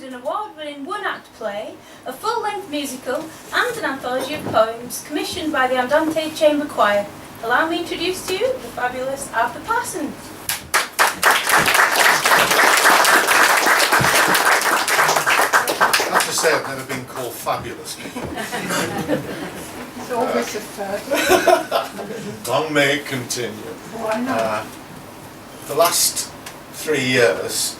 an award-winning one-act play, a full-length musical, and an anthology of poems commissioned by the Andante Chamber Choir. Allow me to introduce to you the fabulous Arthur Parsons. I have to say I've never been called fabulous before. It's always a first. Long may it continue. Why not? The last 3 years,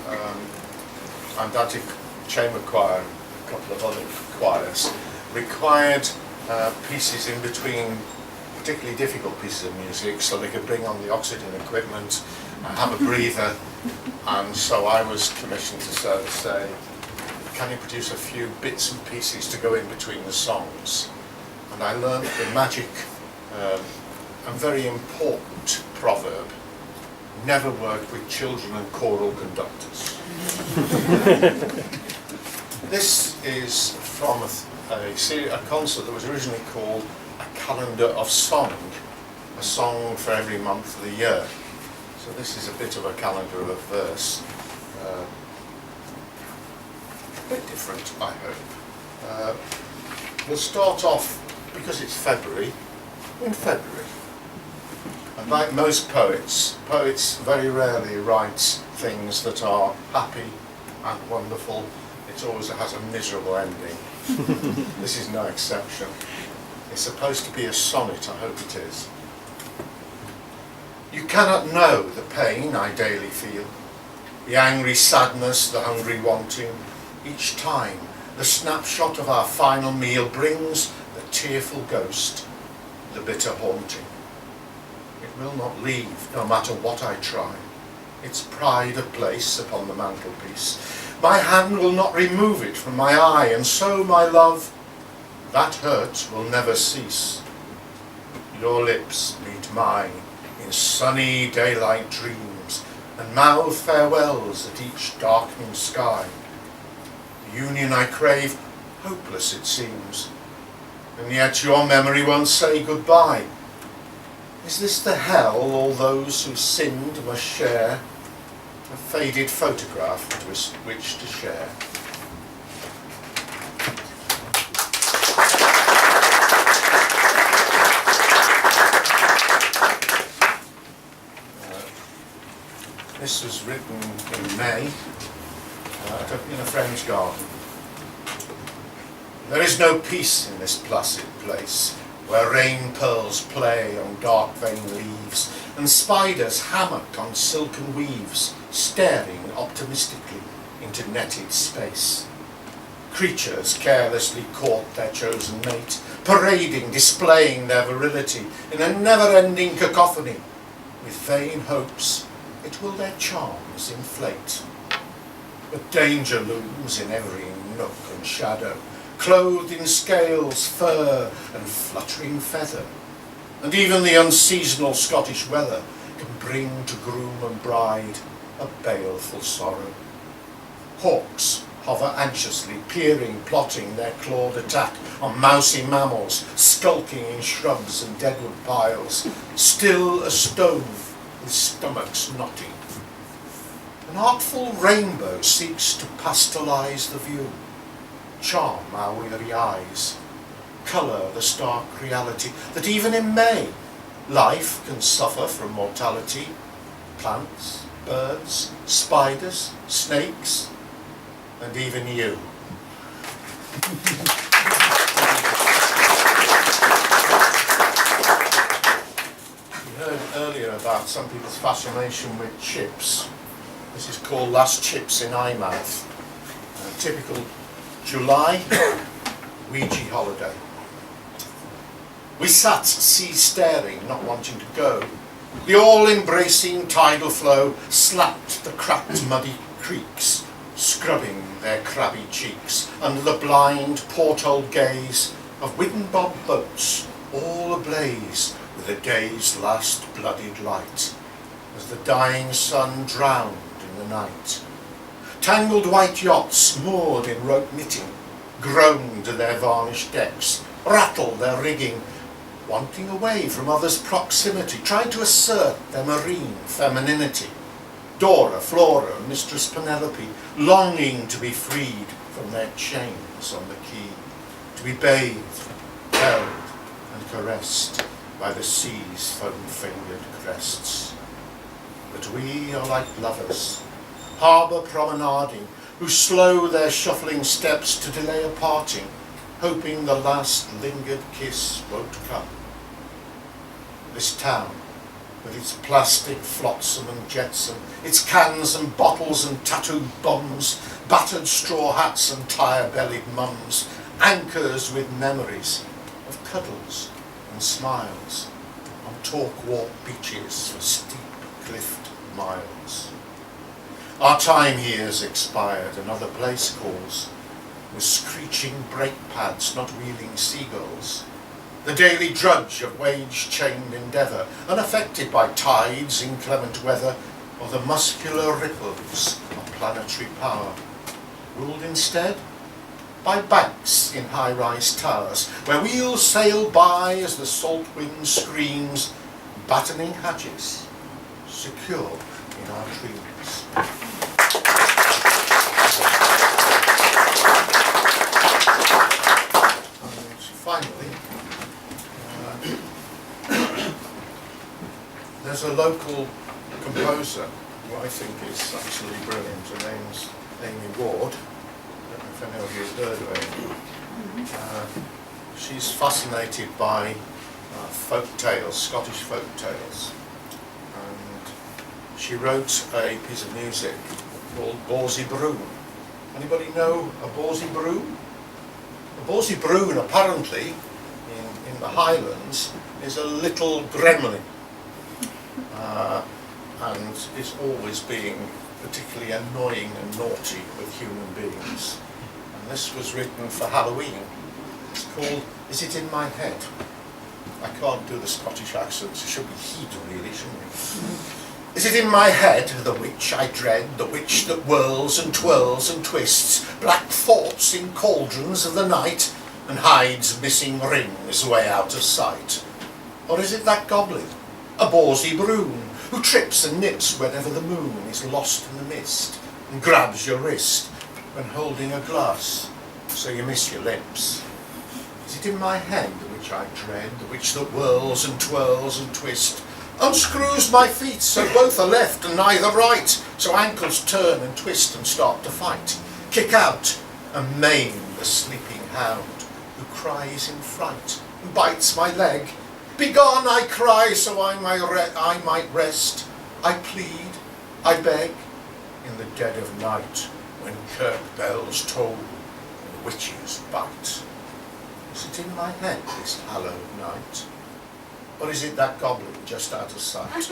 Andante Chamber Choir and a couple of other choirs required pieces in between particularly difficult pieces of music so they could bring on the oxygen equipment, have a breather, and so I was commissioned to say, can you produce a few bits and pieces to go in between the songs? And I learned the magic and very important proverb: never work with children and choral conductors. This is from a concert that was originally called A Calendar of Song, a song for every month of the year. So this is a bit of a calendar of verse. A bit different, I hope. We'll start off, because it's February, in February. And like most poets very rarely write things that are happy and wonderful. It always has a miserable ending. This is no exception. It's supposed to be a sonnet, I hope it is. You cannot know the pain I daily feel, the angry sadness, the hungry wanting. Each time the snapshot of our final meal brings the tearful ghost, the bitter haunting. It will not leave, no matter what I try, its pride of place upon the mantelpiece. My hand will not remove it from my eye, and so, my love, that hurt will never cease. Your lips meet mine in sunny daylight dreams, and mouth farewells at each darkening sky. The union I crave, hopeless it seems, and yet your memory won't say goodbye. Is this the hell all those who sinned must share? A faded photograph with which to share. This was written in May in a friend's garden. There is no peace in this placid place, where rain pearls play on dark veined leaves, and spiders hammocked on silken weaves, staring optimistically into netted space. Creatures carelessly court their chosen mate, parading, displaying their virility in a never-ending cacophony. With vain hopes, it will their charms inflate. But danger looms in every nook and shadow, clothed in scales, fur, and fluttering feather. And even the unseasonal Scottish weather can bring to groom and bride a baleful sorrow. Hawks hover anxiously, peering, plotting their clawed attack on mousy mammals, skulking in shrubs and deadwood piles, still a stove with stomachs knotting. An artful rainbow seeks to pastelize the view, charm our weary eyes, colour the stark reality that even in May life can suffer from mortality. Plants, birds, spiders, snakes, and even you. We heard earlier about some people's fascination with chips. This is called Last Chips in Eyemouth. A typical July Ouija holiday. We sat sea-staring, not wanting to go. The all-embracing tidal flow slapped the cracked muddy creeks, scrubbing their crabby cheeks under the blind porthole gaze of wooden-bob boats, all ablaze with the day's last bloodied light, as the dying sun drowned in the night. Tangled white yachts moored in rope knitting groaned to their varnished decks, rattled their rigging, wanting away from others' proximity, tried to assert their marine femininity. Dora, Flora, and Mistress Penelope, longing to be freed from their chains on the quay, to be bathed, held, and caressed by the sea's foam-fingered crests. But we are like lovers, harbour promenading, who slow their shuffling steps to delay a parting, hoping the last lingered kiss won't come. This town, with its plastic flotsam and jetsam, its cans and bottles and tattooed bums, battered straw hats and tire-bellied mums, anchors with memories of cuddles and smiles on talk-walk beaches for steep cliffed miles. Our time here's expired, another place calls, with screeching brake pads not wheeling seagulls, the daily drudge of wage-chained endeavour, unaffected by tides, inclement weather, or the muscular ripples of planetary power, ruled instead by banks in high-rise towers, where wheels sail by as the salt wind screams, battening hatches, secure in our dreams. And finally, there's a local composer who I think is absolutely brilliant. Her name's Amy Ward. I don't know if any of you have heard of her. She's fascinated by folk tales, Scottish folk tales. And she wrote a piece of music called Borsey Broom. Anybody know a Borsey Broom? A Borsey Broom, apparently, in the Highlands, is a little gremlin. And is always being particularly annoying and naughty with human beings. And this was written for Halloween. It's called Is It In My Head? I can't do the Scottish accents, it should be heat really, shouldn't it? Is it in my head, the witch I dread, the witch that whirls and twirls and twists, black thoughts in cauldrons of the night, and hides missing rings way out of sight? Or is it that goblin, a Borsey Broom, who trips and nips whenever the moon is lost in the mist, and grabs your wrist when holding a glass, so you miss your lips? Is it in my head, the witch I dread, the witch that whirls and twirls and twists, unscrews my feet so both are left and neither right, so ankles turn and twist and start to fight, kick out and maim the sleeping hound, who cries in fright and bites my leg? Begone, I cry, so I might rest. I plead, I beg, in the dead of night, when kirk bells toll and witches bite. Is it in my head, this hallowed night? Or is it that goblin just out of sight?